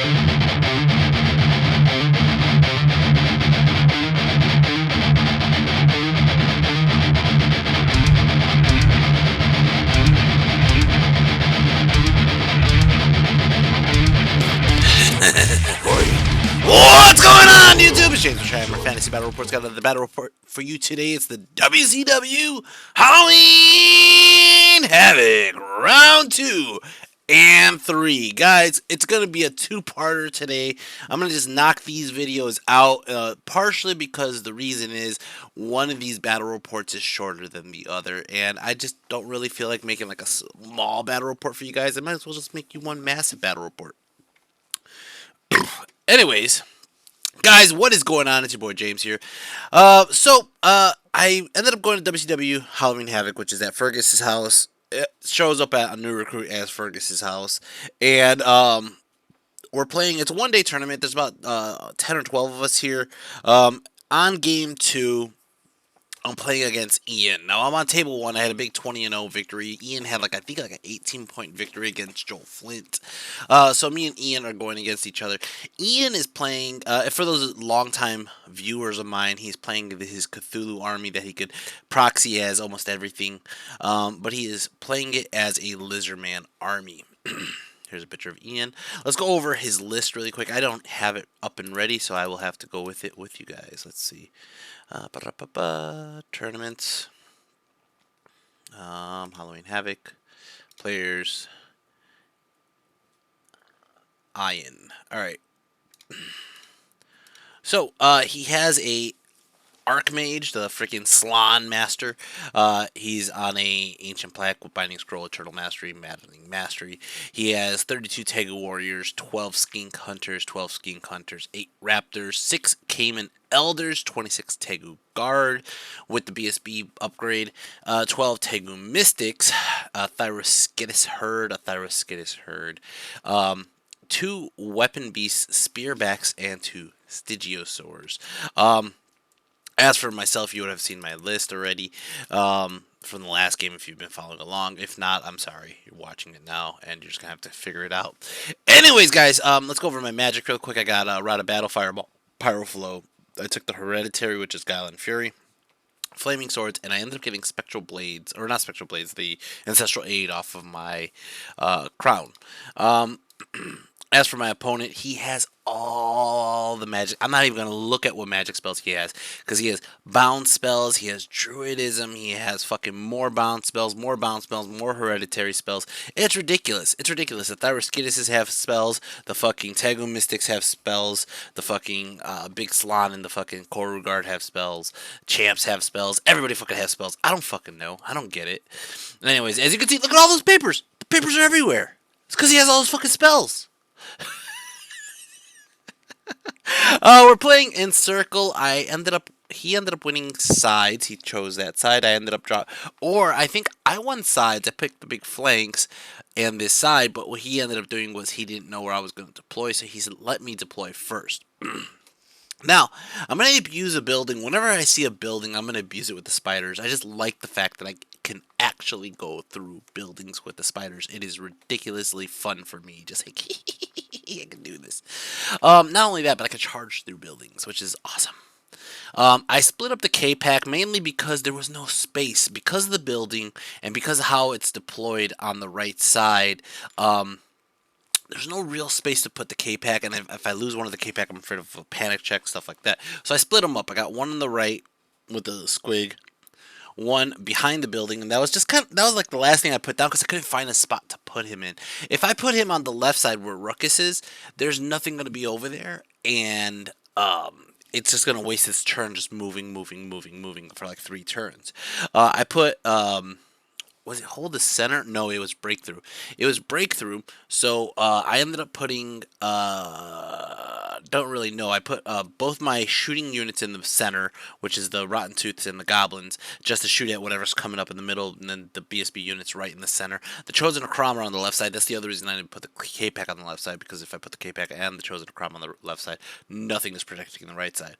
What's going on, YouTube? It's James from our Fantasy Battle Report's got another battle report for you today. It's the WCW Halloween Havoc Round 2 and 3. Guys, it's going to be a two-parter today. I'm going to just knock these videos out, partially because the reason is one of these battle reports is shorter than the other, and I just don't really feel like making like a small battle report for you guys. I might as well just make you one massive battle report. Anyways, guys, what is going on? It's your boy James here. I ended up going to WCW Halloween Havoc, which is at Fergus's house. It shows up at a new recruit as Fergus's house, and we're playing. It's a one-day tournament. There's about 10 or 12 of us here. On game 2. I'm playing against Ian. Now, I'm on table 1. I had a big 20-0 victory. Ian had, I think, an 18-point victory against Joel Flint. So me and Ian are going against each other. Ian is playing, for those longtime viewers of mine, he's playing his Cthulhu army that he could proxy as almost everything. But he is playing it as a Lizardman army. Here's a picture of Ian. Let's go over his list really quick. I don't have it up and ready, so I will have to go with it with you guys. Let's see. Tournaments. Halloween Havoc. Players. Ian. Alright. So, he has a Archmage, the freaking Slan Master. He's on a Ancient Plaque with Binding Scroll, Eternal Mastery, Maddening Mastery. He has 32 Tegu Warriors, 12 Skink Hunters, 8 Raptors, 6 Cayman Elders, 26 Tegu Guard with the BSB upgrade, 12 Tegu Mystics, a Thyroskidus Herd, 2 Weapon Beasts, Spearbacks, and 2 Stygiosaurs. As for myself, you would have seen my list already from the last game if you've been following along. If not, I'm sorry. You're watching it now, and you're just going to have to figure it out. Anyways, guys, let's go over my magic real quick. I got Rod of Battle, Fireball, Pyroflow. I took the Hereditary, which is Guile and Fury, Flaming Swords, and I ended up getting Spectral Blades, or not Spectral Blades, the Ancestral Aid off of my crown. As for my opponent, he has all the magic. I'm not even going to look at what magic spells he has, because he has bound spells, he has druidism, he has fucking more bound spells, more hereditary spells. It's ridiculous. It's ridiculous. The Thyroskiduses have spells, the fucking Tegu Mystics have spells, the fucking Big Slan and the fucking Korugard have spells, Champs have spells, everybody fucking has spells. I don't fucking know. I don't get it. And anyways, as you can see, look at all those papers. The papers are everywhere. It's because he has all those fucking spells. We're playing in circle. He ended up winning sides. He chose that side. I ended up I think I won sides. I picked the big flanks and this side, but what he ended up doing was he didn't know where I was going to deploy, so he let me deploy first. Now, I'm going to abuse a building. Whenever I see a building, I'm going to abuse it with the spiders. I just like the fact that I can actually go through buildings with the spiders. It is ridiculously fun for me. Just like, I can do this. Not only that, but I can charge through buildings, which is awesome. I split up the K-Pack mainly because there was no space. Because of the building and because of how it's deployed on the right side, there's no real space to put the K-Pack, and if I lose one of the K-Pack, I'm afraid of a panic check, stuff like that. So I split them up. I got one on the right with the squig, one behind the building, and that was like the last thing I put down because I couldn't find a spot to put him in. If I put him on the left side where Ruckus is, there's nothing going to be over there, and it's just going to waste its turn just moving for like 3 turns. I put... was it Hold the Center? No, it was Breakthrough. It was Breakthrough, so I ended up putting, don't really know, I put both my shooting units in the center, which is the Rotten Tooths and the Goblins, just to shoot at whatever's coming up in the middle, and then the BSB units right in the center. The Chosen Akram on the left side. That's the other reason I didn't put the K-Pack on the left side, because if I put the K-Pack and the Chosen Akram on the left side, nothing is protecting the right side.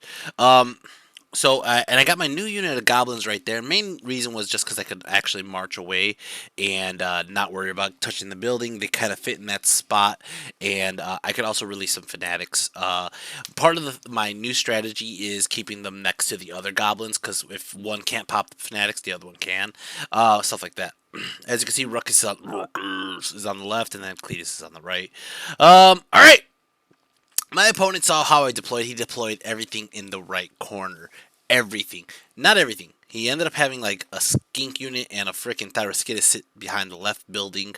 And I got my new unit of goblins right there. Main reason was just because I could actually march away and not worry about touching the building. They kind of fit in that spot, and I could also release some fanatics. Part of my new strategy is keeping them next to the other goblins, because if one can't pop the fanatics, the other one can. Stuff like that. As you can see, Ruckus is on the left, and then Cletus is on the right. All right. My opponent saw how I deployed. He deployed everything in the right corner. Everything. Not everything. He ended up having like a skink unit and a freaking Thyroskidus sit behind the left building.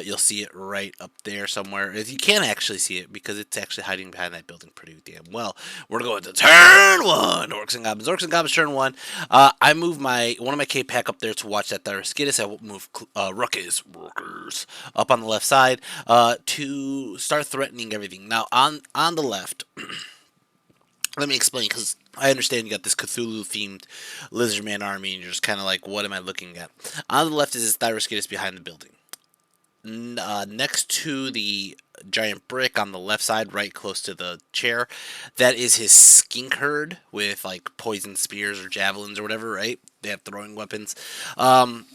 You'll see it right up there somewhere. You can't actually see it because it's actually hiding behind that building pretty damn well. We're going to turn one. Orcs and Goblins. Orcs and Goblins turn one. I moved one of my K-Pack up there to watch that Thyroskidus. I moved Ruckus up on the left side to start threatening everything. Now on the left. Let me explain, because I understand you got this Cthulhu-themed Lizardman army, and you're just kind of like, what am I looking at? On the left is this Thyroskidus behind the building. Next to the giant brick on the left side, right close to the chair, that is his skink herd with, like, poison spears or javelins or whatever, right? They have throwing weapons. Or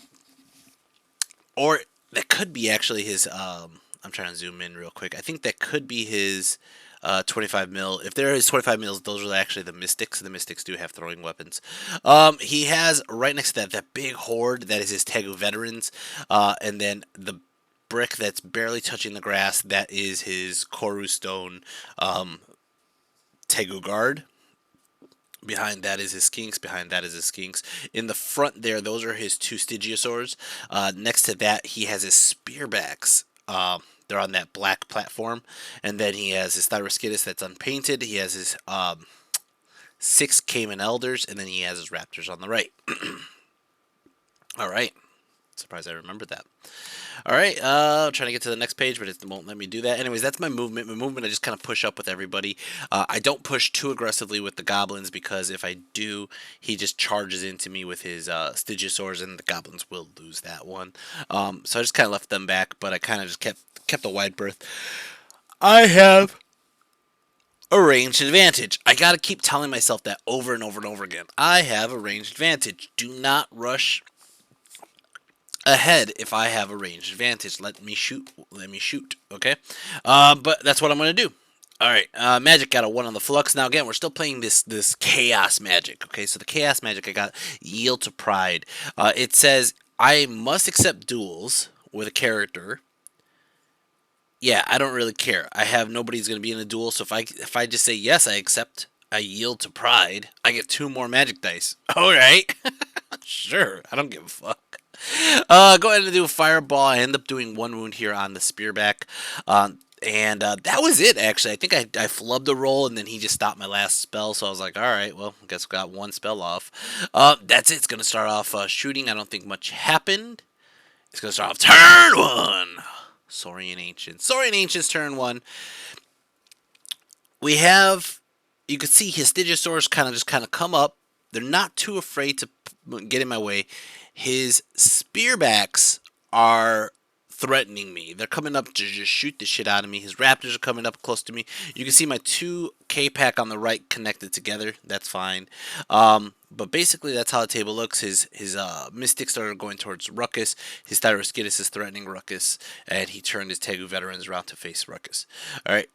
that could be actually his, I'm trying to zoom in real quick. I think that could be his 25 mil. If there is 25 mils, those are actually the Mystics. The Mystics do have throwing weapons. He has right next to that big horde that is his Tegu veterans, and then the brick that's barely touching the grass, that is his Koru stone Tegu guard. Behind that is his skinks. Behind that is his skinks. In the front there, those are his two Stygiosaurs. Next to that, he has his spearbacks. They're on that black platform. And then he has his Thyroskidus that's unpainted. He has his 6 Cayman Elders. And then he has his Raptors on the right. Alright. Surprised I remembered that. Alright, I'm trying to get to the next page, but it won't let me do that. Anyways, that's my movement. My movement, I just kind of push up with everybody. I don't push too aggressively with the goblins, because if I do, he just charges into me with his Stygiosaurs, and the goblins will lose that one. So I just kind of left them back, but I kind of just kept a wide berth. I have a ranged advantage. I gotta keep telling myself that over and over and over again. I have a ranged advantage. Do not rush ahead if I have a ranged advantage. Let me shoot. Okay? But that's what I'm going to do. Alright, magic got a 1 on the flux. Now again, we're still playing this chaos magic. Okay, so the chaos magic I got, yield to pride. It says, I must accept duels with a character. Yeah, I don't really care. I have nobody's going to be in a duel, so if I just say yes, I accept, I yield to pride, I get 2 more magic dice. Alright. Sure, I don't give a fuck. Go ahead and do a fireball. I end up doing 1 wound here on the spearback. And that was it, actually. I think I flubbed a roll, and then he just stopped my last spell. So I was like, alright, well, I guess I got 1 spell off. That's it. It's going to start off shooting. I don't think much happened. It's going to start off turn 1. Saurian Ancients. Saurian Ancients turn 1. We have, you can see his Stygiosaurs kind of come up. They're not too afraid to get in my way. His spearbacks are threatening me. They're coming up to just shoot the shit out of me. His raptors are coming up close to me. You can see my 2 K-Pack on the right connected together. That's fine. But basically, that's how the table looks. His Mystics are going towards Ruckus. His Thyroskidus is threatening Ruckus. And he turned his Tegu veterans around to face Ruckus. Alright,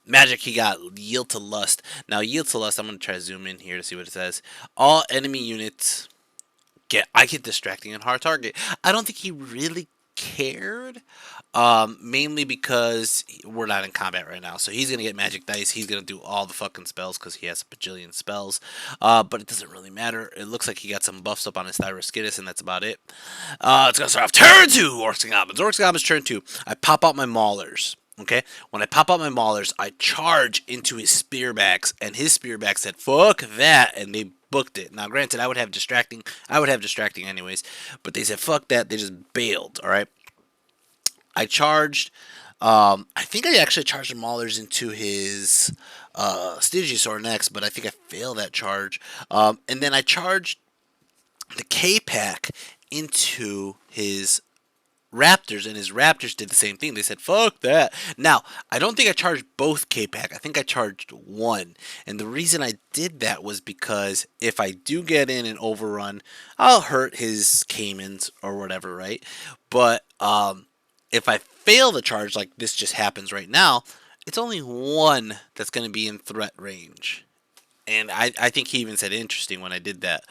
magic, he got Yield to Lust. Now, Yield to Lust, I'm going to try to zoom in here to see what it says. All enemy units... I get distracting and hard target. I don't think he really cared, mainly because we're not in combat right now. So he's going to get magic dice. He's going to do all the fucking spells because he has a bajillion spells. But it doesn't really matter. It looks like he got some buffs up on his Thyroskidus, and that's about it. It's going to start off turn 2, Orcs and Goblins. Orcs and Goblins turn 2. I pop out my Maulers. Okay, when I pop out my Maulers, I charge into his spearbacks, and his spearbacks said, fuck that, and they booked it. Now, granted, I would have distracting anyways, but they said, fuck that, they just bailed, alright? I charged, I think I actually charged the Maulers into his Stygiosaur next, but I think I failed that charge. And then I charged the K-Pack into his raptors, and his raptors did the same thing. They said, fuck that. Now, I don't think I charged both K-Pack. I think I charged one. And the reason I did that was because if I do get in and overrun, I'll hurt his Caimans or whatever, right? But if I fail the charge, like this just happens right now, it's only one that's going to be in threat range. And I think he even said interesting when I did that.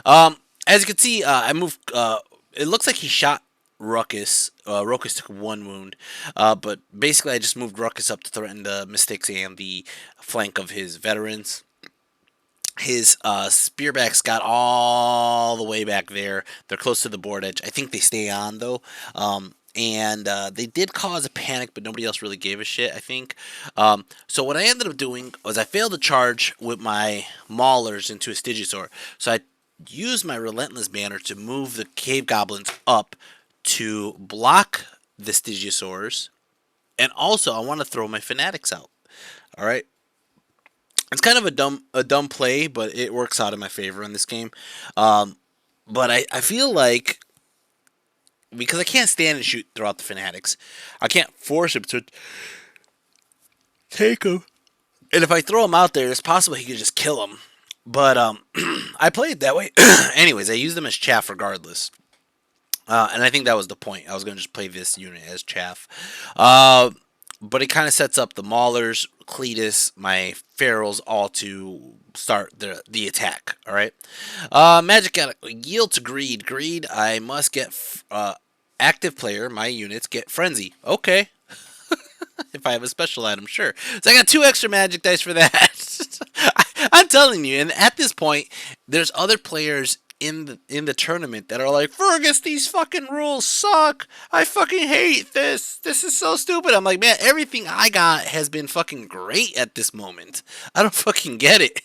As you can see, I moved. It looks like he shot Ruckus. Ruckus took one wound, but basically I just moved Ruckus up to threaten the Mystics and the flank of his veterans. His spearbacks got all the way back there. They're close to the board edge. I think they stay on though. And they did cause a panic, but nobody else really gave a shit, I think. So what I ended up doing was I failed to charge with my Maulers into a Stygisaur. So I used my Relentless Banner to move the Cave Goblins up to block the Stygisaurs. And also, I want to throw my Fanatics out. Alright? It's kind of a dumb play, but it works out in my favor in this game. But I feel like because I can't stand and shoot throughout the Fanatics, I can't force him to take him. And if I throw him out there, it's possible he could just kill him. But I played that way. Anyways, I used them as chaff regardless. And I think that was the point. I was going to just play this unit as chaff. But it kind of sets up the Maulers, Cletus, my Ferals, all to start the attack. All right. Magic got yield to greed. Greed. I must get active player. My units get frenzy. Okay. If I have a special item, sure. So I got 2 extra magic dice for that. I'm telling you, and at this point, there's other players in the tournament that are like, Fergus, these fucking rules suck. I fucking hate this. This is so stupid. I'm like, man, everything I got has been fucking great at this moment. I don't fucking get it.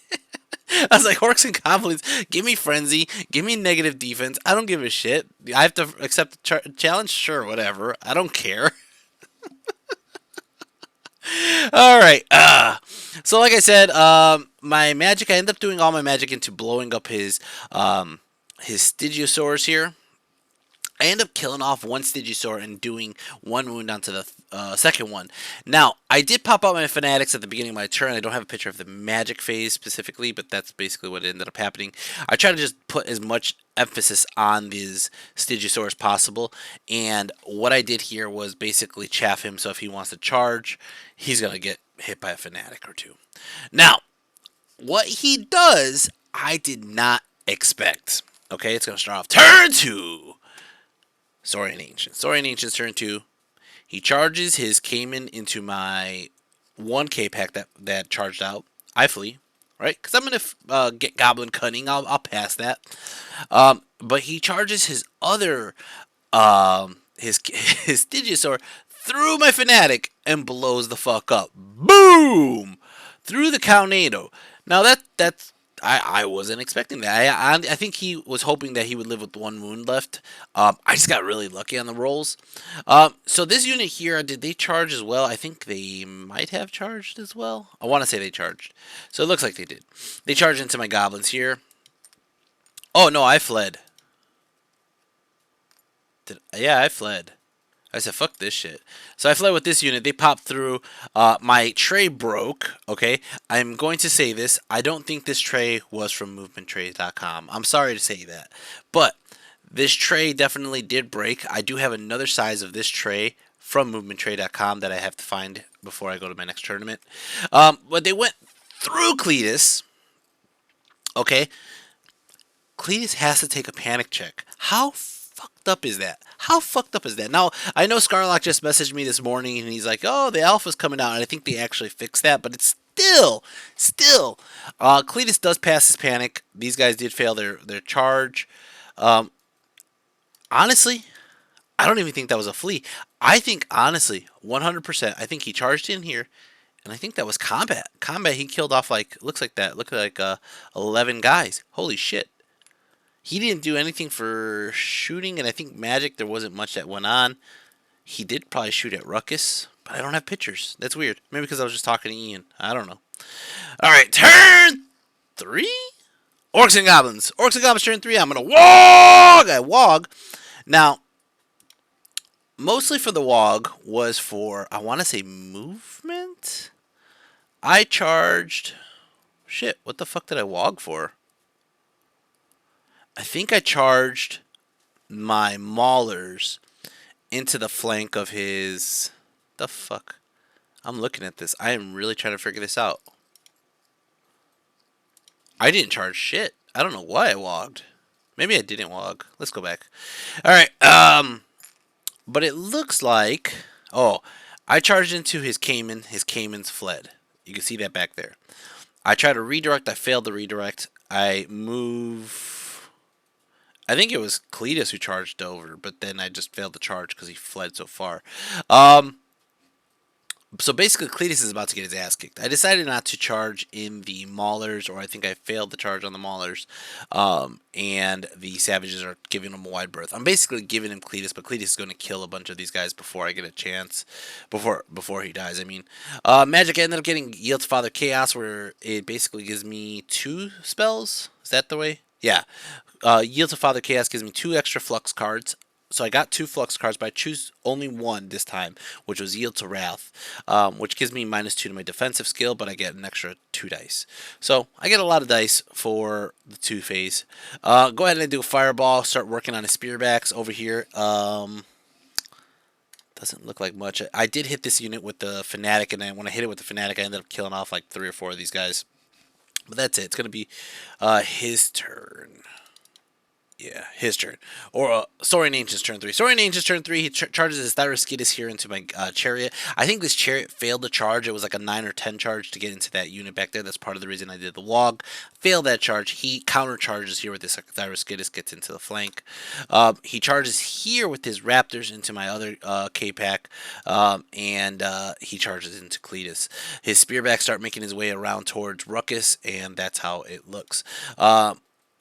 I was like, Orcs and Goblins, give me frenzy, give me negative defense. I don't give a shit. I have to accept the challenge? Sure, whatever. I don't care. Alright, so like I said, my magic, I ended up doing all my magic into blowing up his Stygisaurs here. I end up killing off one Stygisaur and doing 1 wound onto the second one. Now, I did pop out my Fanatics at the beginning of my turn. I don't have a picture of the magic phase specifically, but that's basically what ended up happening. I tried to just put as much emphasis on these Stygisaurs as possible, and what I did here was basically chaff him, so if he wants to charge, he's going to get hit by a Fanatic or 2. Now, what he does, I did not expect. Okay, it's going to start off turn 2. Saurian Ancient. Saurian Ancient's turn 2. He charges his Cayman into my 1 K-Pack that charged out. I flee, right? Because I'm going to get Goblin Cunning. I'll pass that. But he charges his other, his Stygisaur through my Fanatic and blows the fuck up. Boom! Through the Cownado. Now that's I wasn't expecting that. I think he was hoping that he would live with 1 wound left. I just got really lucky on the rolls. So this unit here, did they charge as well? I think they might have charged as well. I want to say they charged. So it looks like they did. They charged into my Goblins here. Oh, no, I fled. Yeah, I fled. I said, fuck this shit. So I fled with this unit. They popped through. My tray broke. Okay. I'm going to say this. I don't think this tray was from movementtrays.com. I'm sorry to say that. But this tray definitely did break. I do have another size of this tray from movementtray.com that I have to find before I go to my next tournament. But they went through Cletus. Okay. Cletus has to take a panic check. How fucked up is that? How fucked up is that? Now, I know Scarlock just messaged me this morning, and he's like, oh, the alpha's coming out, and I think they actually fixed that, but it's still, Cletus does pass his panic. These guys did fail their charge. Honestly, I don't even think that was a flee. I think, honestly, 100%, I think he charged in here, and I think that was combat. Combat, he killed off, like, looks like 11 guys. Holy shit. He didn't do anything for shooting, and I think magic, there wasn't much that went on. He did probably shoot at Ruckus, but I don't have pictures. That's weird. Maybe because I was just talking to Ian. I don't know. Alright, turn 3? Orcs and Goblins. Orcs and Goblins turn 3. I'm going to wog! I wog. Now, Mostly for the WOG was for, I want to say, movement. I charged. Shit, what the fuck did I WOG for? I think I charged my maulers into the flank of his. The fuck? I'm looking at this. I am really trying to figure this out. I didn't charge shit. I don't know why I wogged. Maybe I didn't wog. Let's go back. All right. But it looks like. Oh, I charged into his Cayman. His Caymans fled. You can see that back there. I tried to redirect. I failed to redirect. I move. I think it was Cletus who charged over, but then I just failed to charge because he fled so far. Um, So basically, Cletus is about to get his ass kicked. I decided not to charge in the Maulers, or I think I failed to charge on the Maulers, and the Savages are giving him a wide berth. I'm basically giving him Cletus, but Cletus is going to kill a bunch of these guys before I get a chance, before he dies. I mean, Magic ended up getting Yield to Father Chaos, where it basically gives me 2 spells. Is that the way? Yeah. Yield to Father Chaos gives me 2 extra Flux cards. So I got 2 Flux cards, but I choose only one this time, which was Yield to Wrath, which gives me -2 to my defensive skill, but I get an extra 2 dice. So I get a lot of dice for the 2 phase. Go ahead and do a Fireball, start working on his Spearbacks over here. Doesn't look like much. I did hit this unit with the Fanatic, and then when I hit it with the Fanatic, I ended up killing off like 3 or 4 of these guys. But that's it. It's going to be his turn. Yeah, his turn. Or Saurian Ancient's turn 3. Saurian Ancient's turn 3. He charges his Thyroskidus here into my chariot. I think this chariot failed to charge. It was like a 9 or 10 charge to get into that unit back there. That's part of the reason I did the WOG. Failed that charge. He counter charges here with this Thyroskidus, gets into the flank. He charges here with his Raptors into my other K-Pack. And he charges into Cletus. His Spearbacks start making his way around towards Ruckus, and that's how it looks.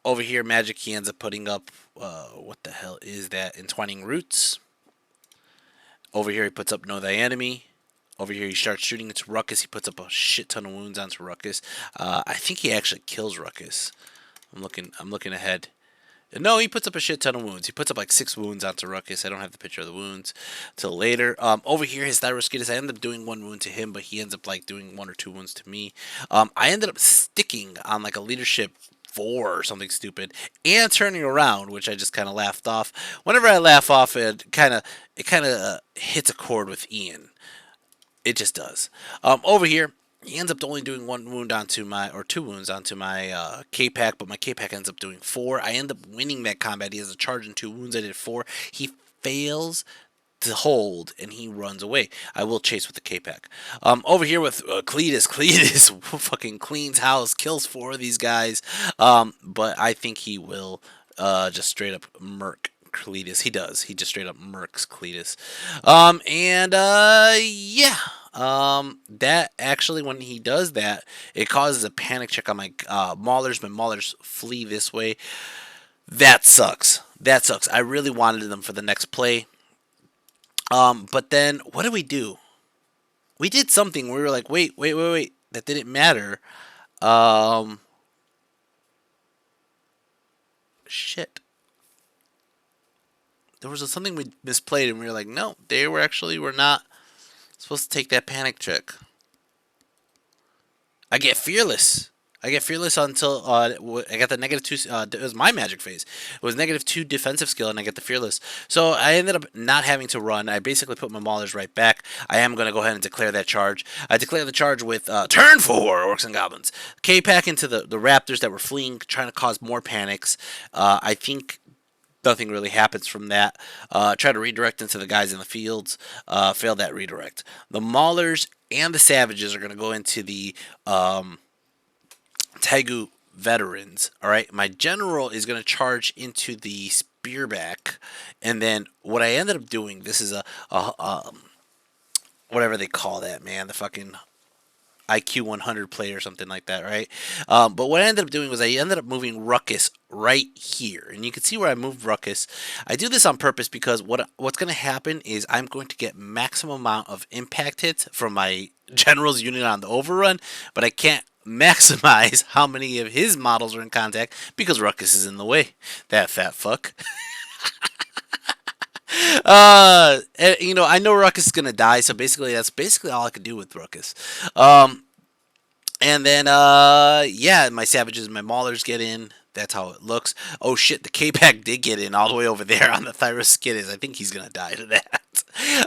Over here, Magic, he ends up putting up, what the hell is that? Entwining Roots. Over here, he puts up Know Thy Enemy. Over here, he starts shooting into Ruckus. He puts up a shit ton of wounds onto Ruckus. I think he actually kills Ruckus. I'm looking ahead. No, he puts up a shit ton of wounds. He puts up like 6 wounds onto Ruckus. I don't have the picture of the wounds till later. Over here, his Thyroskidus, I ended up doing 1 wound to him, but he ends up like doing 1 or 2 wounds to me. I ended up sticking on like a leadership 4 or something stupid, and turning around, which I just kind of laughed off. Whenever I laugh off, it kind of hits a chord with Ian. It just does. Over here, he ends up only doing 1 wound onto my, or 2 wounds onto my K-Pack, but my K-Pack ends up doing 4. I end up winning that combat. He has a charge and 2 wounds. I did 4. He fails to hold, and he runs away. I will chase with the K-Pack. Over here with Cletus. Cletus fucking cleans house, kills 4 of these guys, but I think he will just straight up murk Cletus. He does. He just straight up murks Cletus. Yeah. That actually, when he does that, it causes a panic check on my Maulers. My Maulers flee this way. That sucks. That sucks. I really wanted them for the next play. But then, what did we do? We did something where we were like, wait. That didn't matter. Shit. There was something we misplayed, and we were like, no, they were not supposed to take that panic check. I get Fearless. Until I got the -2. It was my magic phase. It was -2 defensive skill, and I get the Fearless. So I ended up not having to run. I basically put my Maulers right back. I am going to go ahead and declare that charge. I declare the charge with turn 4, Orcs and Goblins. K-Pack into the Raptors that were fleeing, trying to cause more panics. I think nothing really happens from that. Try to redirect into the guys in the fields. Failed that redirect. The Maulers and the Savages are going to go into the Tegu veterans. All right, my general is going to charge into the Spearback, and then what I ended up doing. This is a whatever they call that, man. The fucking IQ 100 play or something like that, right? But what I ended up doing was I ended up moving Ruckus right here, and you can see where I moved Ruckus. I do this on purpose because what's going to happen is I'm going to get maximum amount of impact hits from my general's unit on the overrun, but I can't maximize how many of his models are in contact because Ruckus is in the way. That fat fuck. You know, I know Ruckus is gonna die, so basically that's basically all I could do with Ruckus. Um, and then yeah, my savages and my maulers get in. That's how it looks. Oh shit, the K-Pack did get in all the way over there on the Thyroskidis. I think he's gonna die to that.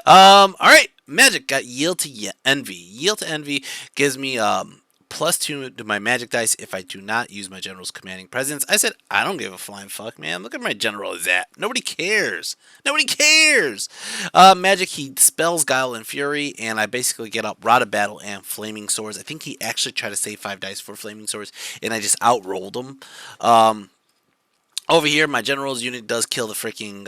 Alright, magic got yield to envy. Yield to envy gives me +2 to my magic dice if I do not use my general's commanding presence. I said, I don't give a flying fuck, man. Look at my general is at. Nobody cares. Nobody cares. Magic, he spells Guile and Fury, and I basically get up Rod of Battle and Flaming Swords. I think he actually tried to save 5 dice for Flaming Swords, and I just outrolled him. Over here, my general's unit does kill the freaking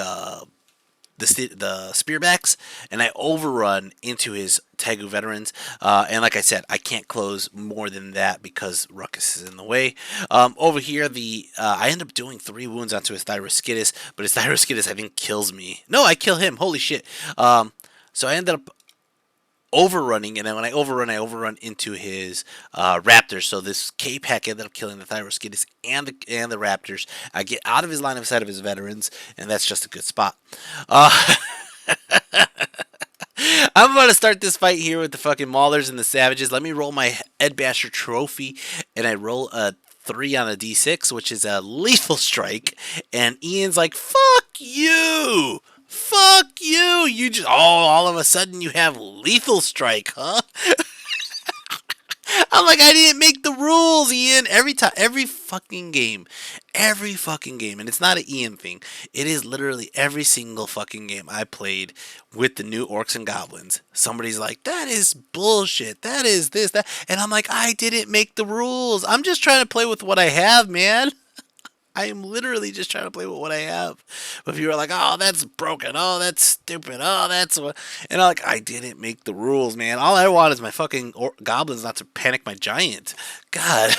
the spearbacks, and I overrun into his Tegu veterans. And like I said, I can't close more than that because Ruckus is in the way. Over here, I end up doing 3 wounds onto his Thyroskidis, but his Thyroskidis I think kills me. No, I kill him. Holy shit. So I ended up overrunning, and then when I overrun into his raptors. So this K-Pack ended up killing the Thyroskidis and the raptors. I get out of his line of sight of his veterans, and that's just a good spot. I'm about to start this fight here with the fucking maulers and the savages. Let me roll my Ed Basher trophy, and I roll a 3 on a d6, which is a lethal strike. And Ian's like, "Fuck you! Fuck you! You just all of a sudden you have lethal strike, huh?" I'm like, I didn't make the rules, Ian. Every time, every fucking game, and it's not an Ian thing. It is literally every single fucking game I played with the new Orcs and Goblins. Somebody's like, that is bullshit. That is this, that. And I'm like, I didn't make the rules. I'm just trying to play with what I have, man. I am literally just trying to play with what I have. But if you were like, oh, that's broken. Oh, that's stupid. Oh, that's what. And I'm like, I didn't make the rules, man. All I want is my fucking goblins not to panic my giant. God.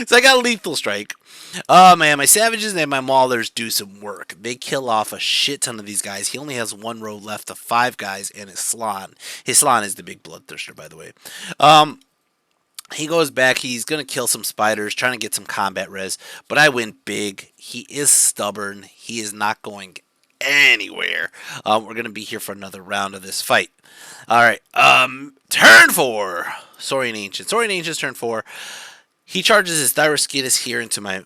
So I got a lethal strike. Oh, man. My savages and my maulers do some work. They kill off a shit ton of these guys. He only has 1 row left of 5 guys and his Slan. His Slan is the big bloodthirster, by the way. He goes back. He's going to kill some spiders, trying to get some combat res. But I win big. He is stubborn. He is not going anywhere. We're going to be here for another round of this fight. All right. Turn 4. Saurian Ancient. Saurian Ancient's turn 4. He charges his Thyroskidis here into my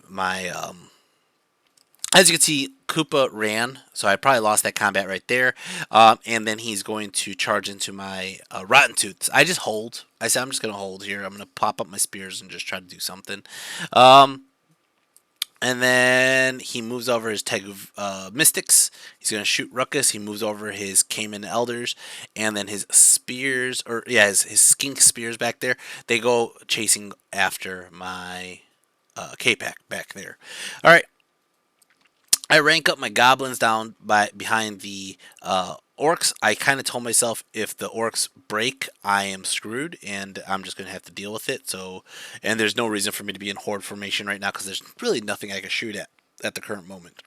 as you can see, Koopa ran, so I probably lost that combat right there. And then he's going to charge into my Rotten Tooths. I just hold. I said I'm just going to hold here. I'm going to pop up my spears and just try to do something. And then he moves over his Tegu Mystics. He's going to shoot Ruckus. He moves over his Cayman Elders. And then his spears, his Skink Spears back there, they go chasing after my K-Pack back there. All right. I rank up my goblins down behind the orcs. I kind of told myself if the orcs break, I am screwed, and I'm just going to have to deal with it. So, and there's no reason for me to be in horde formation right now because there's really nothing I can shoot at the current moment.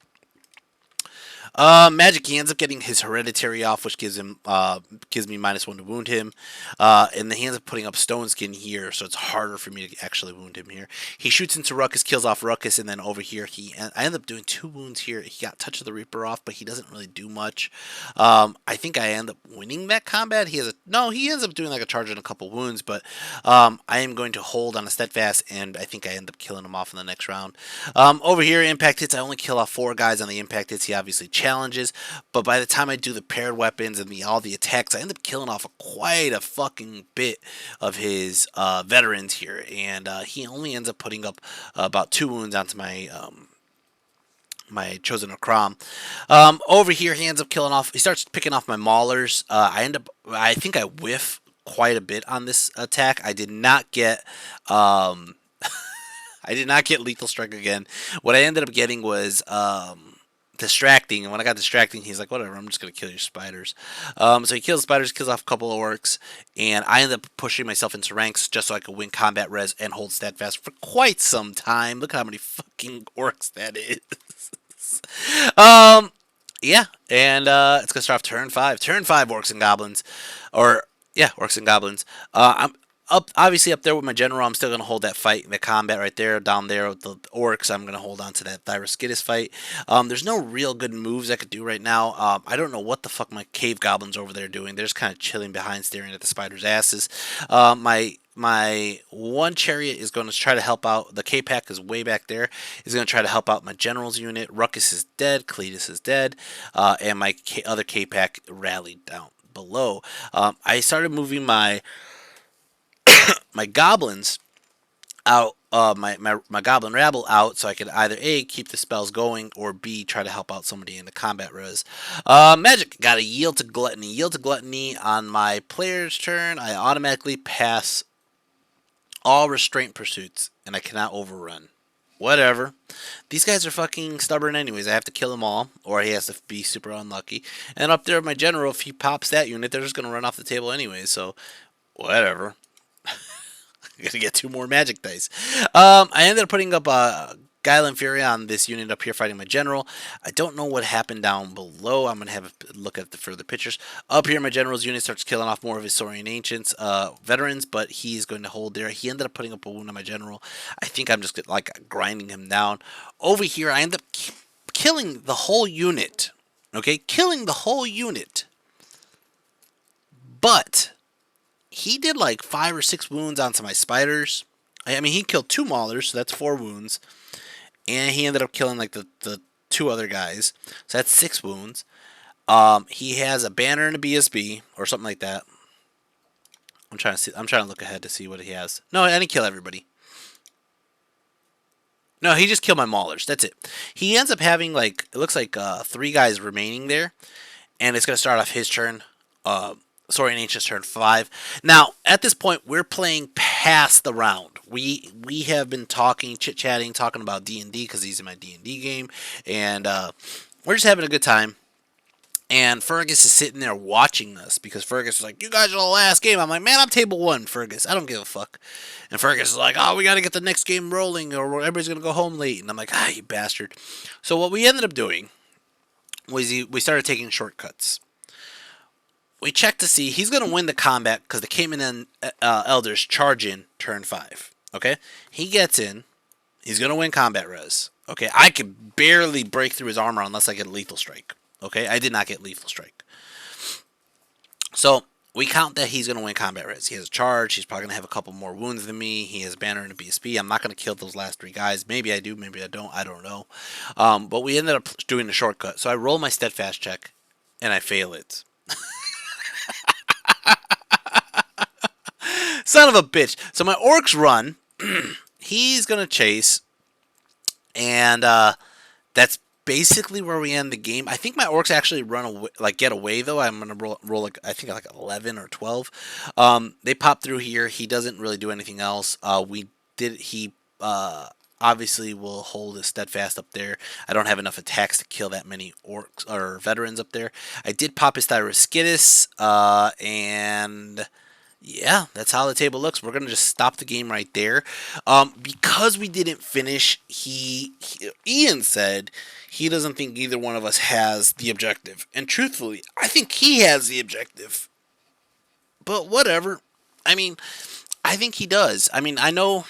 Magic, he ends up getting his hereditary off, which gives me -1 to wound him. And he ends up putting up Stone Skin here, so it's harder for me to actually wound him here. He shoots into Ruckus, kills off Ruckus, and then over here I end up doing 2 wounds here. He got Touch of the Reaper off, but he doesn't really do much. I think I end up winning that combat. He ends up doing like a charge and a couple wounds, but I am going to hold on a Steadfast, and I think I end up killing him off in the next round. Over here, impact hits. I only kill off 4 guys on the impact hits. He obviously challenges, but by the time I do the paired weapons and all the attacks, I end up killing off quite a fucking bit of his veterans here, and he only ends up putting up about 2 wounds onto my my chosen Akram. Over here, he ends up killing off. He starts picking off my maulers. I think I whiff quite a bit on this attack. I did not get. I did not get lethal strike again. What I ended up getting was distracting, and when I got distracting, he's like, whatever, I'm just going to kill your spiders. So he kills spiders, kills off a couple of orcs, and I ended up pushing myself into ranks just so I could win combat res and hold steadfast for quite some time. Look how many fucking orcs that is. Yeah, and it's going to start off turn 5. Turn 5, Orcs and Goblins. Orcs and Goblins. obviously up there with my general, I'm still gonna hold that fight, the combat right there. Down there with the orcs, I'm gonna hold on to that Thyroskidis fight. There's no real good moves I could do right now. I don't know what the fuck my cave goblins over there doing. They're just kind of chilling behind, staring at the spiders' asses. My one chariot is going to try to help out. The K-Pack is way back there. Is going to try to help out my general's unit. Ruckus is dead. Cletus is dead. And my other K-Pack rallied down below. I started moving my goblins out, my goblin rabble out, so I could either A, keep the spells going, or B, try to help out somebody in the combat res. Magic, got a yield to gluttony. Yield to gluttony on my player's turn. I automatically pass all restraint pursuits, and I cannot overrun. Whatever. These guys are fucking stubborn anyways. I have to kill them all, or he has to be super unlucky. And up there, my general, if he pops that unit, they're just going to run off the table anyways, so whatever. I'm going to get 2 more magic dice. I ended up putting up a Guile and Fury on this unit up here fighting my general. I don't know what happened down below. I'm going to have a look at the further pictures. Up here, my general's unit starts killing off more of his Saurian Ancients veterans, but he's going to hold there. He ended up putting up a wound on my general. I think I'm just like grinding him down. Over here, I end up killing the whole unit. Okay, killing the whole unit. But he did like 5 or 6 wounds onto my spiders. I mean, he killed 2 maulers, so that's 4 wounds. And he ended up killing like the 2 other guys. So that's 6 wounds. He has a banner and a BSB or something like that. I'm trying to look ahead to see what he has. No, I didn't kill everybody. No, he just killed my maulers. That's it. He ends up having like, it looks like 3 guys remaining there. And it's going to start off his turn. Saurian Ancient's turn 5. Now, at this point, we're playing past the round. We have been talking, chit-chatting, talking about D&D because he's in my D&D game. And we're just having a good time. And Fergus is sitting there watching us because Fergus is like, you guys are the last game. I'm like, man, I'm table 1, Fergus. I don't give a fuck. And Fergus is like, oh, we got to get the next game rolling or everybody's going to go home late. And I'm like, ah, you bastard. So what we ended up doing was we started taking shortcuts. We checked to see he's going to win the combat because the Cayman Elders charge in turn 5. Okay? He gets in. He's going to win combat res. Okay? I could barely break through his armor unless I get lethal strike. Okay? I did not get lethal strike. So, we count that he's going to win combat res. He has a charge. He's probably going to have a couple more wounds than me. He has banner and a BSB. I'm not going to kill those last 3 guys. Maybe I do. Maybe I don't. I don't know. But we ended up doing the shortcut. So, I roll my steadfast check, and I fail it. Son of a bitch. So my orcs run. He's going to chase. And that's basically where we end the game. I think my orcs actually run away, like get away though. I'm going to roll like, I think like 11 or 12. They pop through here. He doesn't really do anything else. He obviously will hold his steadfast up there. I don't have enough attacks to kill that many orcs or veterans up there. I did pop his Thyroskidis, and yeah, that's how the table looks. We're going to just stop the game right there. Because we didn't finish, Ian said he doesn't think either one of us has the objective. And truthfully, I think he has the objective. But whatever. I mean, I think he does. I mean, I know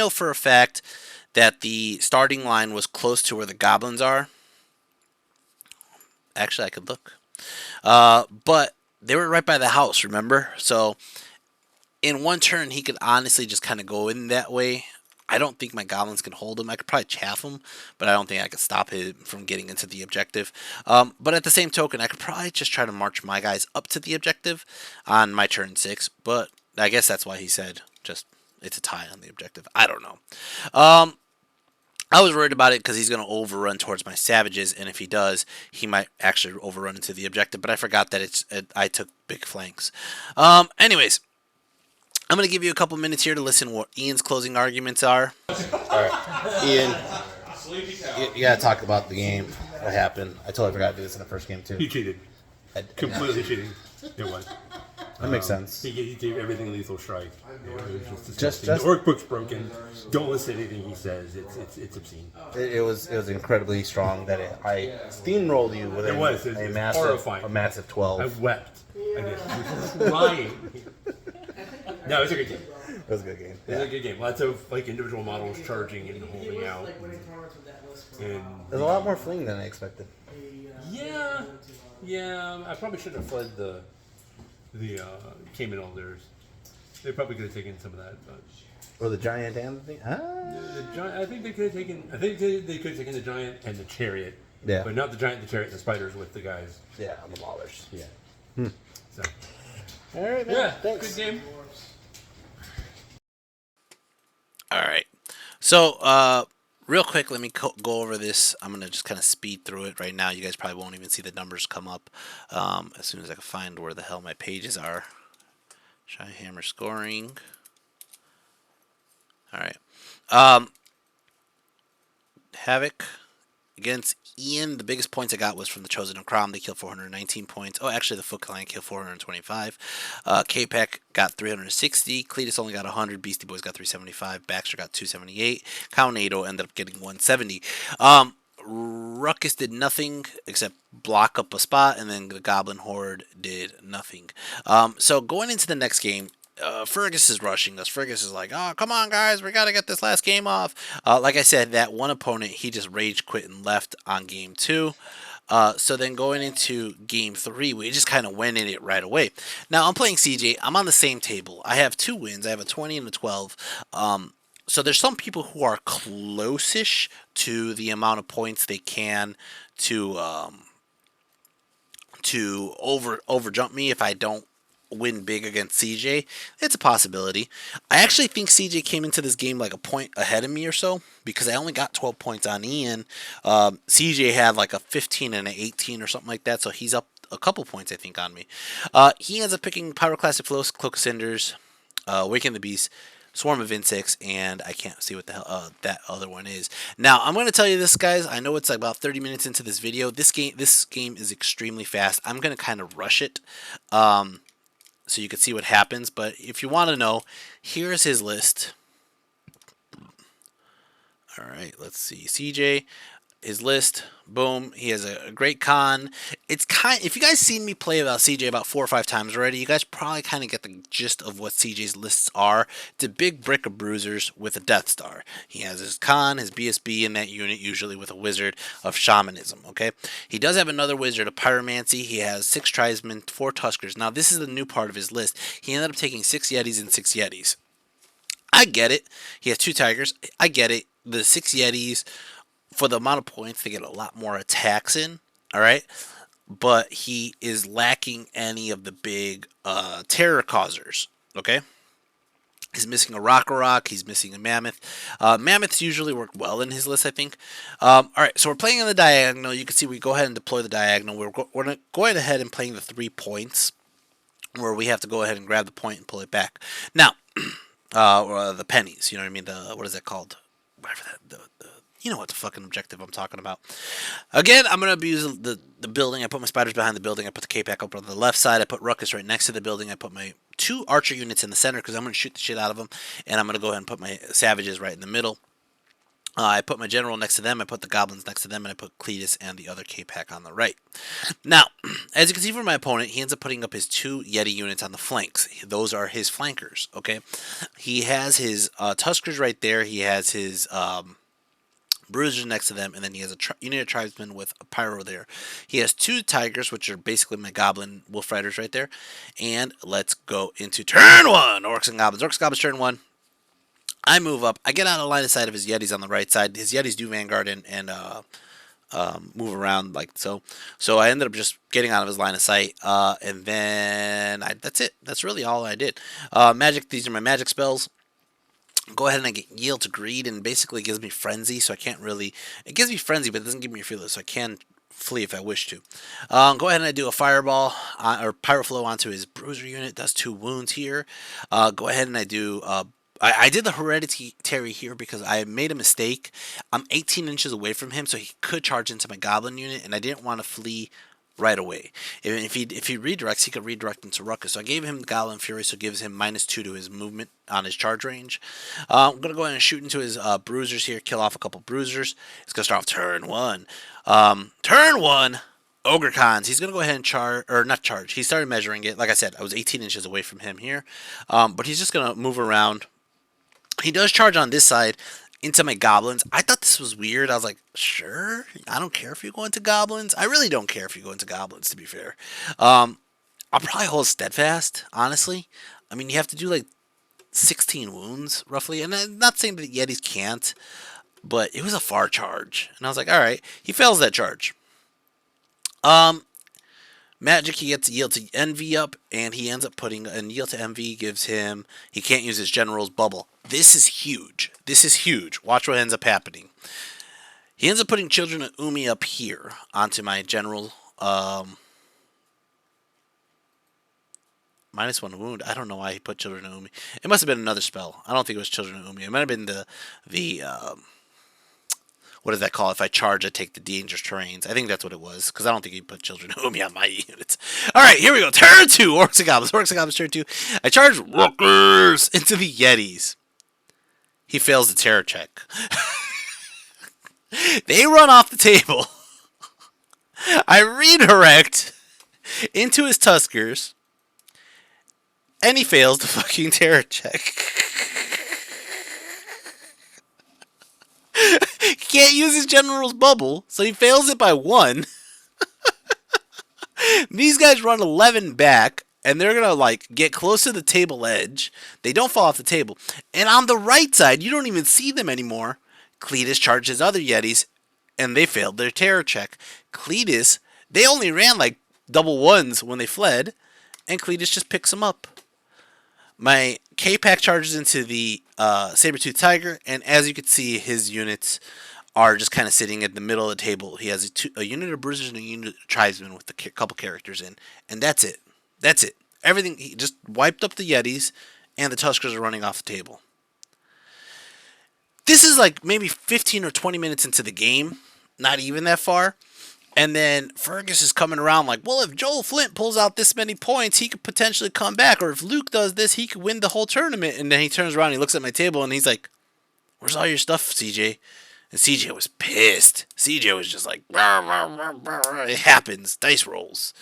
for a fact that the starting line was close to where the goblins are. Actually, I could look. But they were right by the house, remember? So, in one turn, he could honestly just kind of go in that way. I don't think my goblins can hold him. I could probably chaff him, but I don't think I could stop him from getting into the objective. But at the same token, I could probably just try to march my guys up to the objective on my turn 6. But I guess that's why he said just it's a tie on the objective. I don't know. I was worried about it because he's going to overrun towards my savages, and if he does, he might actually overrun into the objective, but I forgot that I took big flanks. Anyways, I'm going to give you a couple minutes here to listen to what Ian's closing arguments are. Alright, Ian, you got to talk about the game, what happened. I totally forgot to do this in the first game, too. You cheated. Completely cheating. It was. That makes sense. He gave everything lethal strike. It was just the orc book's broken. Don't listen to anything he says. It's obscene. It was incredibly strong that I steamrolled you with a massive 12. I wept. I did. I was crying. No, it was a good game. It was a good game. It was a good game. Lots of like individual models charging and holding out. And There's a lot more fleeing than I expected. Yeah. I probably should have fled the Cayman Elders. They probably could have taken some of that, but. Or the giant and the thing. The giant. I think they could have taken. I think they could have taken the giant and the chariot. Yeah. But not the giant, the chariot, and the spiders with the guys. Yeah, on the maulers. Yeah. So. All right, man. Yeah. Thanks. Good game. All right. So, real quick, let me go over this. I'm going to just kind of speed through it right now. You guys probably won't even see the numbers come up as soon as I can find where the hell my pages are. Shyhammer scoring. All right. Havoc against Ian. The biggest points I got was from the Chosen of Crom. They killed 419 points. Oh, actually, the Foot Clan killed 425. K-Pack got 360. Cletus only got 100. Beastie Boys got 375. Baxter got 278. Cownado ended up getting 170. Ruckus did nothing except block up a spot, and then the Goblin Horde did nothing. So going into the next game, Fergus is rushing us. Fergus is like, oh, come on, guys. We got to get this last game off. Like I said, that one opponent, he just rage quit and left on game 2. So then going into game 3, we just kind of went in it right away. Now, I'm playing CJ. I'm on the same table. I have 2 wins. I have a 20 and a 12. So there's some people who are close-ish to the amount of points they can to overjump me if I don't win big against CJ. It's a possibility. I actually think CJ came into this game like a point ahead of me or so because I only got 12 points on Ian. CJ had like a 15 and an 18 or something like that, so he's up a couple points I think on me. He ends up picking Pyroclastic Flows, Cloak of Cinders, Waken the Beast, Swarm of Insects, and I can't see what the hell that other one is. Now, I'm going to tell you this, guys. I know it's like about 30 minutes into this video. This game is extremely fast. I'm going to kind of rush it so you can see what happens. But if you want to know, here's his list. All right, let's see. CJ, his list. Boom. He has a great con. It's if you guys seen me play about CJ about 4 or 5 times already, you guys probably kind of get the gist of what CJ's lists are. It's a big brick of bruisers with a Death Star. He has his con, his BSB in that unit, usually with a wizard of shamanism. Okay. He does have another wizard of pyromancy. He has 6 tribesmen, 4 tuskers. Now this is the new part of his list. He ended up taking 6 yetis and 6 yetis. I get it. He has 2 tigers. I get it. The 6 yetis, for the amount of points, they get a lot more attacks in, all right? But he is lacking any of the big terror causers, okay? He's missing a Rock. He's missing a Mammoth. Mammoths usually work well in his list, I think. All right, so we're playing in the diagonal. You can see we go ahead and deploy the diagonal. We're going ahead and playing the 3 points where we have to go ahead and grab the point and pull it back. Now, the pennies, you know what I mean? What is that called? Whatever that, you know what the fucking objective I'm talking about. Again, I'm going to abuse the building. I put my spiders behind the building. I put the K-Pack up on the left side. I put Ruckus right next to the building. I put my 2 archer units in the center because I'm going to shoot the shit out of them. And I'm going to go ahead and put my savages right in the middle. I put my general next to them. I put the goblins next to them. And I put Cletus and the other K-Pack on the right. Now, as you can see from my opponent, he ends up putting up his 2 Yeti units on the flanks. Those are his flankers, okay? He has his Tuskers right there. He has his bruisers next to them, and then he has a unit of tribesmen with a pyro there. He has 2 tigers, which are basically my goblin wolf riders right there. And let's go into turn 1. Orcs and goblins. Orcs and goblins turn 1. I move up. I get out of line of sight of his yetis on the right side. His yetis do vanguard and move around like so. So I ended up just getting out of his line of sight. And then that's it. That's really all I did. Magic. These are my magic spells. Go ahead and I get Yield to Greed, and basically gives me Frenzy, so I can't really... It gives me Frenzy, but it doesn't give me a Fearless, so I can flee if I wish to. Go ahead and I do a Fireball, or Pyroflow onto his Bruiser unit, does 2 wounds here. Go ahead and I do... I did the Hereditary here because I made a mistake. I'm 18 inches away from him, so he could charge into my Goblin unit, and I didn't want to flee right away. If he redirects, he could redirect into Ruckus. So I gave him the Goblin Fury, so it gives him -2 to his movement on his charge range. I'm going to go ahead and shoot into his Bruisers here, kill off a couple Bruisers. It's going to start off turn 1. Turn 1, Ogre Cons, he's going to go ahead and charge, or not charge. He started measuring it. Like I said, I was 18 inches away from him here. But he's just going to move around. He does charge on this side into my goblins. I thought this was weird. I was like, sure, I don't care if you go into goblins. I really don't care if you go into goblins, to be fair. I'll probably hold steadfast, honestly. I mean, you have to do like 16 wounds, roughly. And I'm not saying that Yetis can't, but it was a far charge. And I was like, all right, he fails that charge. Magic, he gets yield to envy up, and he ends up putting a yield to envy, gives him, he can't use his general's bubble. This is huge. This is huge. Watch what ends up happening. He ends up putting Children of Umi up here onto my general. -1 wound. I don't know why he put Children of Umi. It must have been another spell. I don't think it was Children of Umi. It might have been the what does that call? If I charge, I take the dangerous terrains. I think that's what it was, because I don't think he put Children of Umi on my units. All right, here we go. Turn 2, Orcs and Goblins. Orcs and Goblins, turn 2. I charge Rookers into the Yetis. He fails the terror check. They run off the table. I redirect into his Tuskers, and he fails the fucking terror check. He can't use his general's bubble, so he fails it by 1. These guys run 11 back, and they're gonna like get close to the table edge. They don't fall off the table. And on the right side, you don't even see them anymore. Cletus charged his other Yetis, and they failed their terror check. Cletus, they only ran like double ones when they fled, and Cletus just picks them up. My K-Pack charges into the Saber-Tooth Tiger, and as you can see, his units are just kind of sitting at the middle of the table. He has a unit of Bruisers and a unit of Tribesmen with a couple characters in, and that's it. That's it. Everything, he just wiped up the Yetis, and the Tuskers are running off the table. This is like maybe 15 or 20 minutes into the game, not even that far. And then Fergus is coming around like, well, if Joel Flint pulls out this many points, he could potentially come back. Or if Luke does this, he could win the whole tournament. And then he turns around, and he looks at my table, and he's like, where's all your stuff, CJ? And CJ was pissed. CJ was just like, rah, rah, rah, rah. It happens. Dice rolls.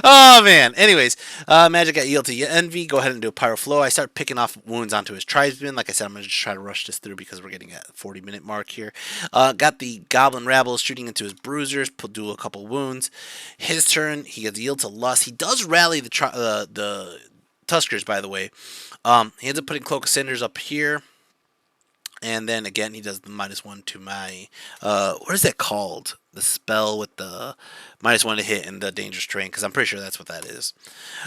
Oh, man. Anyways, Magic got yield to envy. Go ahead and do a pyro flow. I start picking off wounds onto his tribesmen. Like I said, I'm going to just try to rush this through because we're getting at 40-minute mark here. Got the Goblin Rabble shooting into his bruisers. Do a couple wounds. His turn, he gets yield to lust. He does rally the Tuskers, by the way. He ends up putting Cloak of Cinders up here. And then again, he does the -1 to my, what is that called? The spell with the -1 to hit and the dangerous terrain, because I'm pretty sure that's what that is.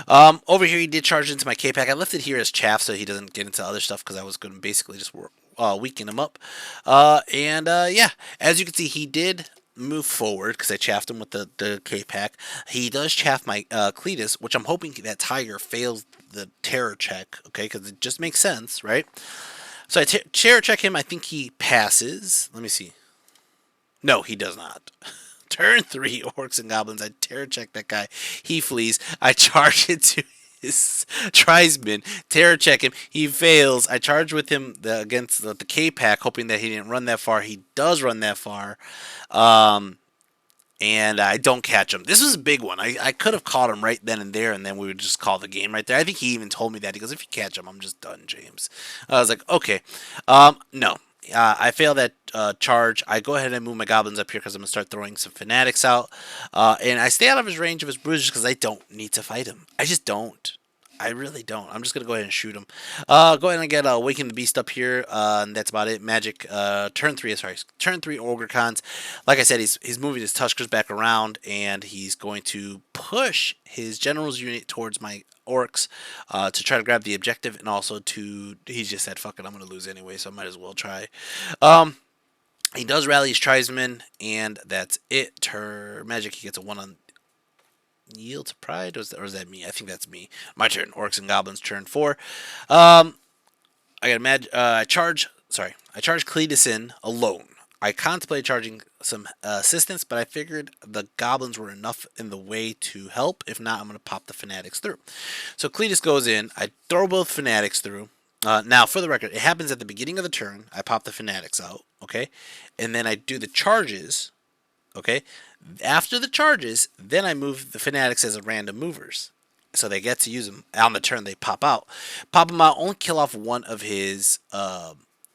Over here, he did charge into my K-Pack. I left it here as chaff so he doesn't get into other stuff, because I was going to basically just weaken him up. Yeah, as you can see, he did move forward, because I chaffed him with the K-Pack. He does chaff my Cletus, which I'm hoping that Tiger fails the terror check, okay, because it just makes sense, right? So I terror check him. I think he passes. Let me see. No, he does not. Turn 3, Orcs and Goblins. I terror check that guy. He flees. I charge into his tribesman. Terror check him. He fails. I charge with him against the K-Pack, hoping that he didn't run that far. He does run that far. And I don't catch him. This was a big one. I could have caught him right then and there, and then we would just call the game right there. I think he even told me that. He goes, if you catch him, I'm just done, James. I was like, okay. No. I fail that charge. I go ahead and move my goblins up here because I'm going to start throwing some fanatics out. And I stay out of his range of his bruisers because I don't need to fight him. I just don't. I really don't. I'm just going to go ahead and shoot him. Go ahead and get Awaken the Beast up here. And that's about it. Magic, turn 3 Ogre Cons. Like I said, he's moving his Tuskers back around, and he's going to push his General's unit towards my Orcs to try to grab the objective, and also he just said, fuck it, I'm going to lose anyway, so I might as well try. He does rally his tribesmen, and that's it. Magic, he gets a 1 on yield to pride, or is that me? I think that's me. My turn. Orcs and Goblins, turn 4. I charge Cletus in alone. I contemplated charging some assistance, but I figured the Goblins were enough in the way to help. If not, I'm going to pop the Fanatics through. So Cletus goes in. I throw both Fanatics through. Now, for the record, it happens at the beginning of the turn. I pop the Fanatics out. okay? And then I do the charges, okay? After the charges, then I move the fanatics as a random movers. So they get to use them on the turn they pop out. Pop them out, only kill off one of his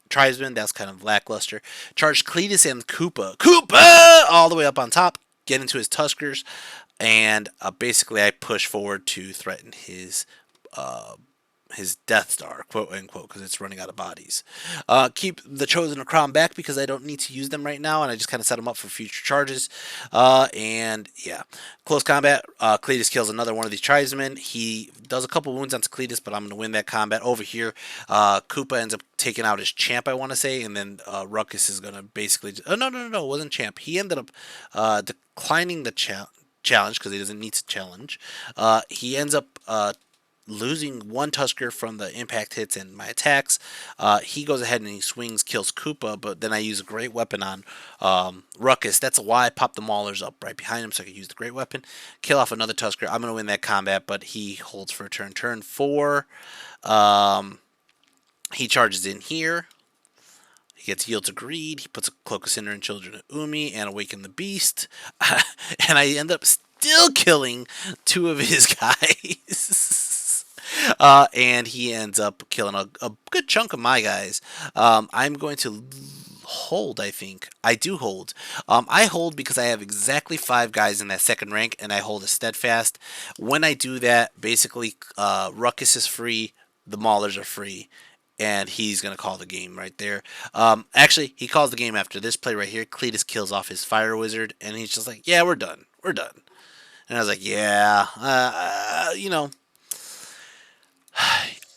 tribesmen. That's kind of lackluster. Charge Cletus and Koopa all the way up on top. Get into his Tuskers, and basically I push forward to threaten his Death Star, quote unquote, because it's running out of bodies. Keep the Chosen of Crown back because I don't need to use them right now, and I just kind of set them up for future charges. And yeah, close combat. Cletus kills another one of these tribesmen. He does a couple wounds onto Cletus, but I'm going to win that combat. Over here, Koopa ends up taking out his champ, I want to say, and then Ruckus is going to basically... Oh, no, it wasn't champ. He ended up declining the challenge because he doesn't need to challenge. He ends up... losing one Tusker from the impact hits and my attacks. He goes ahead and he swings, kills Koopa, but then I use a great weapon on Ruckus. That's why I popped the Maulers up right behind him so I could use the great weapon. Kill off another Tusker. I'm going to win that combat, but he holds for a turn. Turn 4, he charges in here. He gets Yield to Greed. He puts a Cloak of Cinder and Children of Umi and Awaken the Beast. And I end up still killing 2 of his guys. And he ends up killing a good chunk of my guys. I'm going to hold, I think. I do hold. I hold because I have exactly 5 guys in that second rank, and I hold a Steadfast. When I do that, basically, Ruckus is free, the Maulers are free, and he's going to call the game right there. Actually, he calls the game after this play right here. Cletus kills off his Fire Wizard, and he's just like, yeah, we're done. We're done. And I was like, yeah, you know,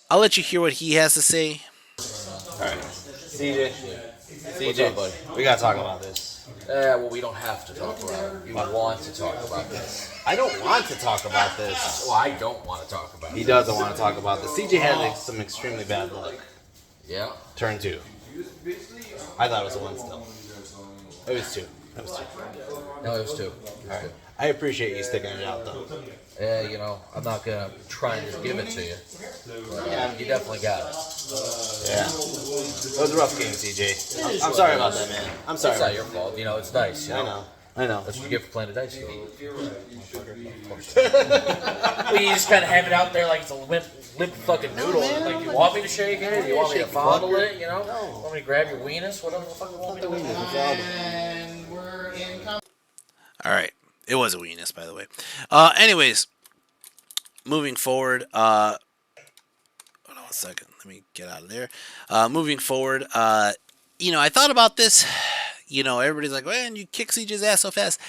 I'll let you hear what he has to say. Alright. CJ. What's up, buddy? We gotta talk about this. Well, we don't have to talk about it. You want to talk about this. I don't want to talk about this. Well, I don't want to talk about it. He doesn't want to talk about this. CJ had some extremely bad luck. Yeah. Turn 2. I thought it was a 1 still. It was 2. It was 2. No, it was 2. Alright. I appreciate you sticking it out, though. Yeah, you know, I'm not gonna try and just give it to you. But, you definitely got it. Yeah. It was a rough game, CJ. I'm sorry about that, man. I'm sorry. It's not your fault. You know, it's nice. You know? I know. That's what you get for playing a dice game. Well, you just kind of have it out there like it's a limp fucking noodle. Like, you want me to shake it? You want me to fondle it? You know? No. Want me to grab your weenus? Whatever the fuck you want me to do. And we're in. All right. It was a weenus, by the way. Anyways, moving forward. Hold on a second. Let me get out of there. Moving forward, you know, I thought about this. You know, everybody's like, man, you kick CJ's ass so fast.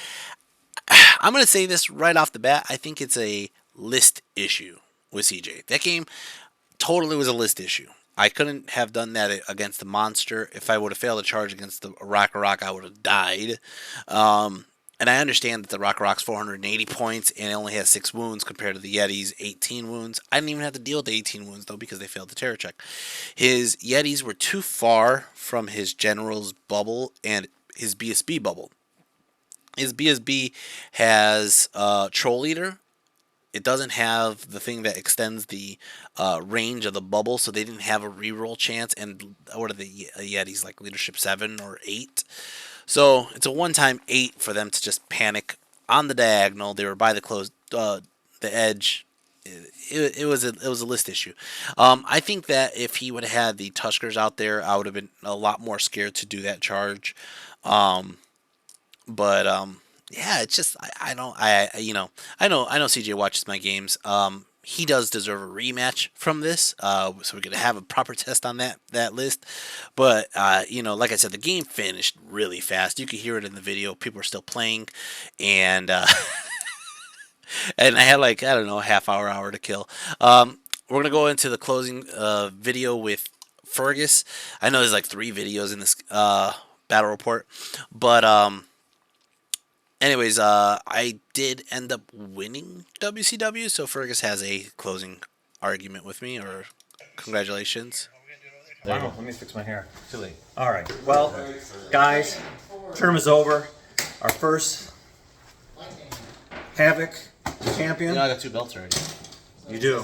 I'm going to say this right off the bat. I think it's a list issue with CJ. That game totally was a list issue. I couldn't have done that against the monster. If I would have failed a charge against the Rock, I would have died. And I understand that the Rock's 480 points and it only has 6 wounds compared to the Yeti's 18 wounds. I didn't even have to deal with the 18 wounds, though, because they failed the terror check. His Yetis were too far from his General's bubble and his BSB bubble. His BSB has Troll Leader. It doesn't have the thing that extends the range of the bubble, so they didn't have a reroll chance. And what are the Yetis, like Leadership 7 or 8? So it's a one-time 8 for them to just panic on the diagonal. They were by the edge. It was a list issue. I think that if he would have had the Tuskers out there, I would have been a lot more scared to do that charge. Yeah, it's just I know CJ watches my games. He does deserve a rematch from this, so we're gonna have a proper test on that list. But you know, like I said, the game finished really fast. You could hear it in the video. People are still playing, and and I had like, I don't know, a half hour to kill. We're gonna go into the closing video with Fergus. I know there's like 3 videos in this battle report, but anyways, I did end up winning WCW, so Fergus has a closing argument with me, or congratulations. Wow, let me fix my hair. Too late. All right. Well, guys, term is over. Our first Havoc champion. You know, I got 2 belts already. You do.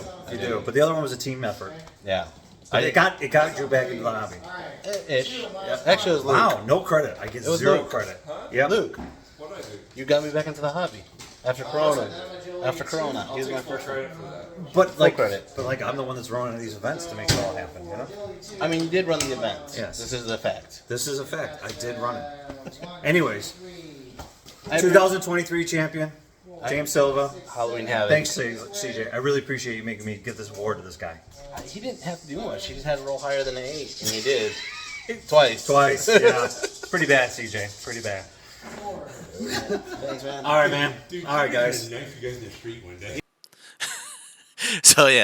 But the other one was a team effort. Yeah. It got Drew back into the hobby. Ish. Actually, it was Luke. Wow, no credit. I get was 0 Luke. credit. Yeah. Luke, you got me back into the hobby after Corona. He was my first one. But like, credit. I'm the one that's running these events to make it all happen. You know. I mean, you did run the events. Yes. This is a fact. This is a fact. I did run it. Anyways, 2023 champion, James Silva. Halloween Havoc. Thanks, CJ. I really appreciate you making me get this award to this guy. He didn't have to do much. He just had to roll higher than an 8, and he did. Twice. Yeah. Pretty bad, CJ. Pretty bad. Thanks, man. All right, man. All right, guys. Nice you guys in the street one day.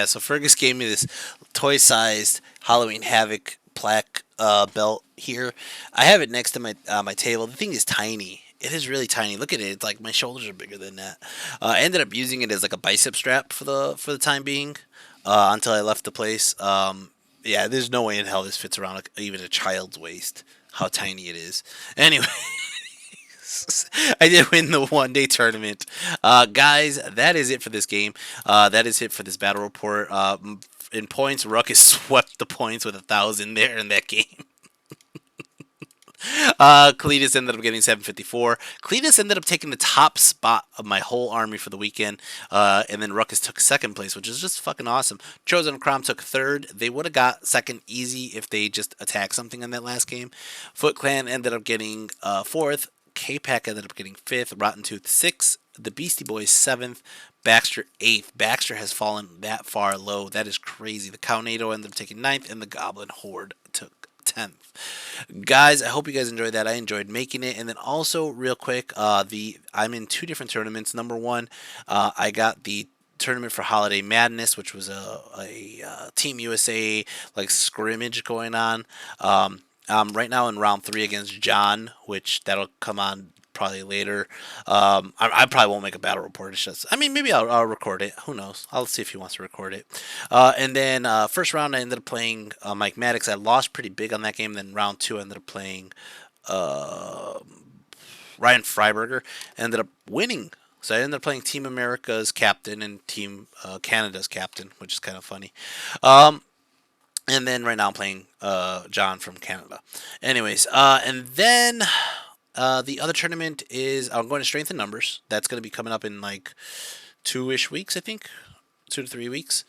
So Fergus gave me this toy-sized Halloween Havoc plaque belt here. I have it next to my table. The thing is tiny. It is really tiny. Look at it. It's like my shoulders are bigger than that. I ended up using it as like a bicep strap for the time being until I left the place. Yeah, there's no way in hell this fits around even a child's waist. How tiny it is. Anyway. I did win the one-day tournament. Guys, that is it for this game. That is it for this battle report. In points, Ruckus swept the points with 1,000 there in that game. Cletus ended up getting 754. Cletus ended up taking the top spot of my whole army for the weekend. And then Ruckus took second place, which is just fucking awesome. Chosen Crom took third. They would have got second easy if they just attacked something in that last game. Foot Clan ended up getting fourth. K-Pack ended up getting 5th, Rotten Tooth 6th, the Beastie Boys 7th, Baxter 8th. Baxter has fallen that far low. That is crazy. The Cownado ended up taking 9th, and the Goblin Horde took 10th. Guys, I hope you guys enjoyed that. I enjoyed making it. And then also, real quick, I'm in 2 different tournaments. Number 1, I got the tournament for Holiday Madness, which was a Team USA like scrimmage going on. Right now in round 3 against John, which that'll come on probably later. I probably won't make a battle report. It's just, I mean, maybe I'll record it. Who knows? I'll see if he wants to record it. And then first round I ended up playing Mike Maddox. I lost pretty big on that game. Then round 2 I ended up playing Ryan Freiberger. Ended up winning. So I ended up playing Team America's captain and Team Canada's captain, which is kind of funny. And then right now I'm playing John from Canada. Anyways, and then the other tournament is I'm going to Strength in Numbers. That's going to be coming up in like 2-ish weeks, I think. 2 to 3 weeks.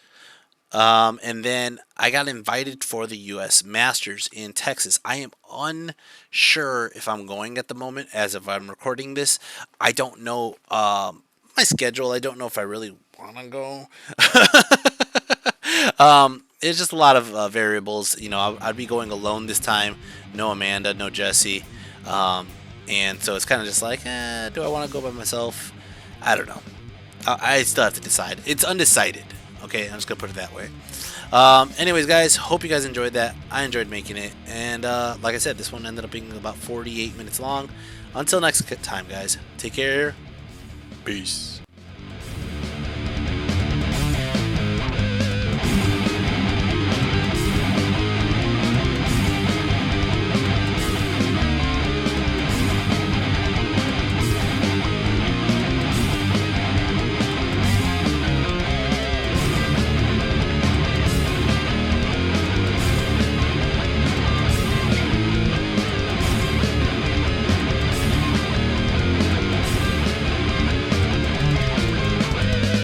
And then I got invited for the U.S. Masters in Texas. I am unsure if I'm going at the moment as if I'm recording this. I don't know my schedule. I don't know if I really want to go. It's just a lot of variables. You know, I'd be going alone this time. No Amanda, no Jesse. And so it's kind of just like, do I want to go by myself? I don't know. I still have to decide. It's undecided. Okay, I'm just going to put it that way. Anyways, guys, hope you guys enjoyed that. I enjoyed making it. And like I said, this one ended up being about 48 minutes long. Until next time, guys. Take care. Peace.